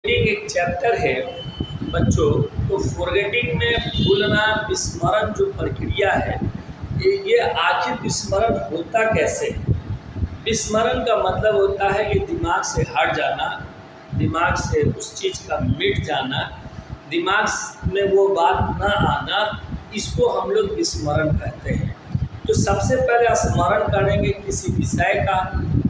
Forgetting एक chapter है बच्चों। तो फॉरगेटिंग में भूलना विस्मरण जो प्रक्रिया है, ये आखिर विस्मरण होता कैसे है। विस्मरण का मतलब होता है कि दिमाग से हट जाना, दिमाग से उस चीज़ का मिट जाना, दिमाग में वो बात ना आना, इसको हम लोग विस्मरण कहते हैं। तो सबसे पहले स्मरण करेंगे किसी विषय का।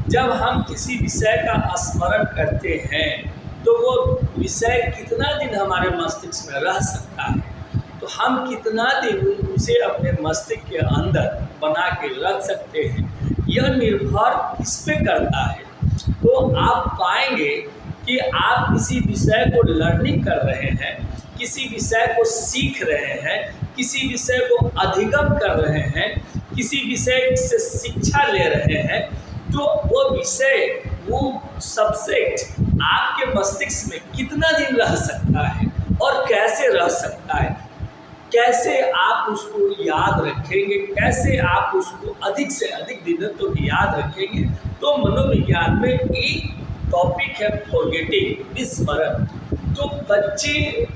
जब हम किसी विषय का स्मरण करते हैं तो वो विषय कितना दिन हमारे मस्तिष्क में रह सकता है, तो हम कितना दिन उसे अपने मस्तिष्क के अंदर बना के रख सकते हैं, यह निर्भर इस पे करता है। तो आप पाएंगे कि आप किसी विषय को लर्निंग कर रहे हैं, किसी विषय को सीख रहे हैं, किसी विषय को अधिगम कर रहे हैं, किसी विषय से शिक्षा ले रहे हैं, तो वो विषय, वो सब्जेक्ट आपके मस्तिष्क में कितना दिन रह सकता है और कैसे रह सकता है, कैसे आप उसको याद रखेंगे, कैसे आप उसको अधिक से अधिक दिनों तक याद रखेंगे। तो मनोविज्ञान में एक टॉपिक है फॉरगेटिंग, विस्मरण। तो बच्चे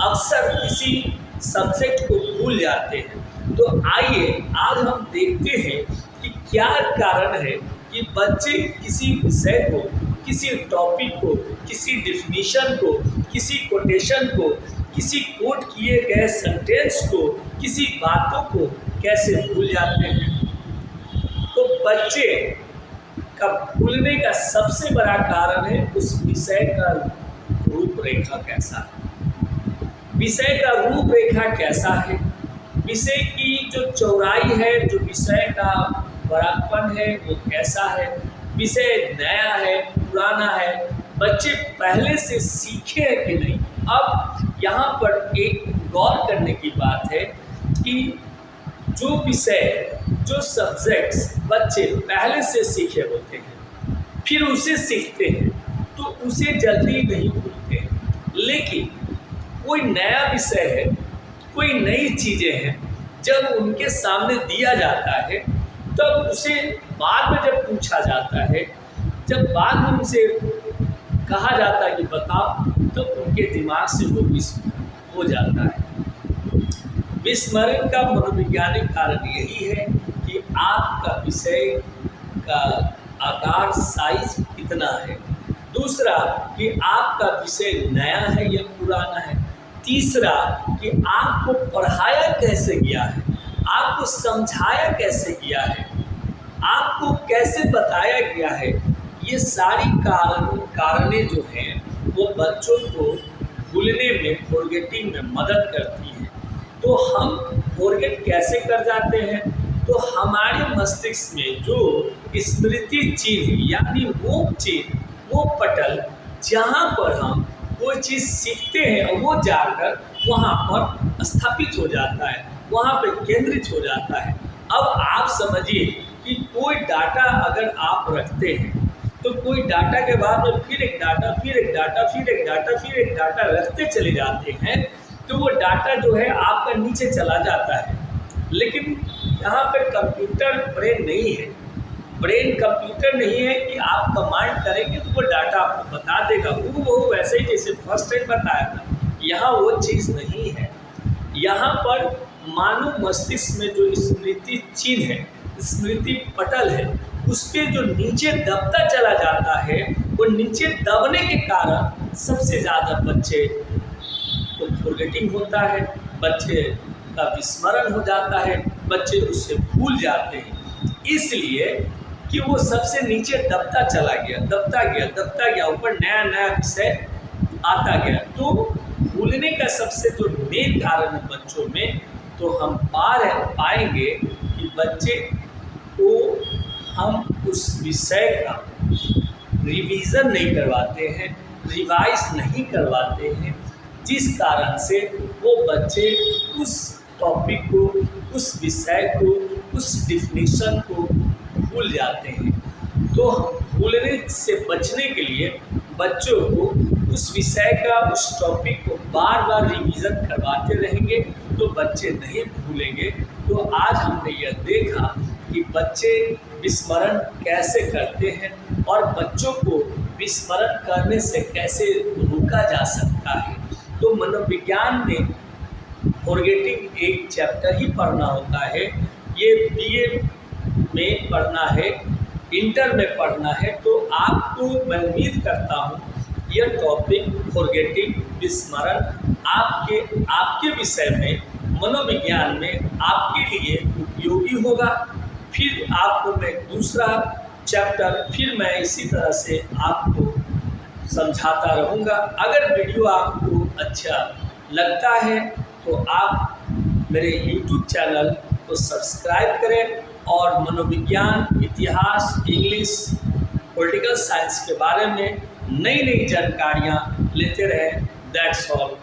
अक्सर किसी सब्जेक्ट को भूल जाते हैं। तो आइए आज हम देखते हैं कि क्या कारण है कि बच्चे किसी विषय को, किसी टॉपिक को, किसी डिफिनीशन को, किसी कोटेशन को, किसी कोट किए गए सेंटेंस को, किसी बातों को कैसे भूल जाते हैं। तो बच्चे का भूलने का सबसे बड़ा कारण है उस विषय का रूपरेखा कैसा है, विषय का रूपरेखा कैसा है, विषय की जो चौड़ाई है, जो विषय का बड़ापन है वो कैसा है, विषय नया है पुराना है, बच्चे पहले से सीखे हैं कि नहीं। अब यहाँ पर एक गौर करने की बात है कि जो विषय, जो सब्जेक्ट्स बच्चे पहले से सीखे होते हैं, फिर उसे सीखते हैं तो उसे जल्दी नहीं भूलते हैं। लेकिन कोई नया विषय है, कोई नई चीज़ें हैं, जब उनके सामने दिया जाता है तब उसे बाद में जब पूछा जाता है, जब बाद में उनसे कहा जाता है कि बताओ, तो उनके दिमाग से वो विस्मरण हो जाता है। विस्मरण का मनोवैज्ञानिक कारण यही है कि आपका विषय का आकार, साइज कितना है। दूसरा कि आपका विषय नया है या पुराना है। तीसरा कि आपको पढ़ाया कैसे गया है, आपको समझाया कैसे गया है, आपको कैसे बताया गया है। ये सारी कारणें जो हैं वो बच्चों को भूलने में, फॉरगेटिंग में मदद करती हैं। तो हम फॉरगेट कैसे कर जाते हैं, तो हमारे मस्तिष्क में जो स्मृति चिन्ह, यानी वो चिन्ह, वो पटल, जहाँ पर हम कोई चीज़ सीखते हैं वो जाकर वहाँ पर स्थापित हो जाता है, वहाँ पर केंद्रित हो जाता है। अब आप समझिए कि कोई डाटा अगर आप रखते हैं तो कोई डाटा के बाद में फिर एक डाटा, फिर एक डाटा, फिर एक डाटा, फिर एक डाटा रखते चले जाते हैं, तो वो डाटा जो है आपका नीचे चला जाता है। लेकिन यहाँ पर कंप्यूटर ब्रेन नहीं है, ब्रेन कंप्यूटर नहीं है कि आप कमांड करेंगे तो वो डाटा आपको बता देगा वो वैसे ही जैसे फर्स्ट टाइम बताया था। यहाँ वो चीज़ नहीं है। यहाँ पर मानव मस्तिष्क में जो स्मृति चिन्ह है, स्मृति पटल है, उस पर जो नीचे दबता चला जाता है, वो नीचे दबने के कारण सबसे ज़्यादा बच्चे को फॉरगेटिंग होता है, बच्चे का विस्मरण हो जाता है, बच्चे उससे भूल जाते हैं। इसलिए कि वो सबसे नीचे दबता चला गया, दबता गया, दबता गया, ऊपर नया नया विषय आता गया। तो भूलने का सबसे जो मेन कारण है बच्चों में, तो हम पाएंगे कि बच्चे को हम उस विषय का रिवीजन नहीं करवाते हैं, रिवाइज नहीं करवाते हैं, जिस कारण से वो बच्चे उस टॉपिक को, उस विषय को, उस डिफिनीशन को भूल जाते हैं। तो भूलने से बचने के लिए बच्चों को उस विषय का, उस टॉपिक को बार बार रिवीजन करवाते रहेंगे तो बच्चे नहीं भूलेंगे। तो आज हमने यह देखा कि बच्चे विस्मरण कैसे करते हैं और बच्चों को विस्मरण करने से कैसे रोका जा सकता है। तो मनोविज्ञान में फॉरगेटिंग एक चैप्टर ही पढ़ना होता है, ये बीए में पढ़ना है, इंटर में पढ़ना है। तो आपको मैं उम्मीद करता हूँ यह टॉपिक फॉरगेटिंग विस्मरण आपके विषय में मनोविज्ञान में आपके लिए उपयोगी होगा। फिर आपको मैं दूसरा चैप्टर फिर मैं इसी तरह से आपको समझाता रहूँगा। अगर वीडियो आपको अच्छा लगता है तो आप मेरे YouTube चैनल को सब्सक्राइब करें और मनोविज्ञान, इतिहास, इंग्लिश, पॉलिटिकल साइंस के बारे में नई नई जानकारियाँ लेते रहें। That's all.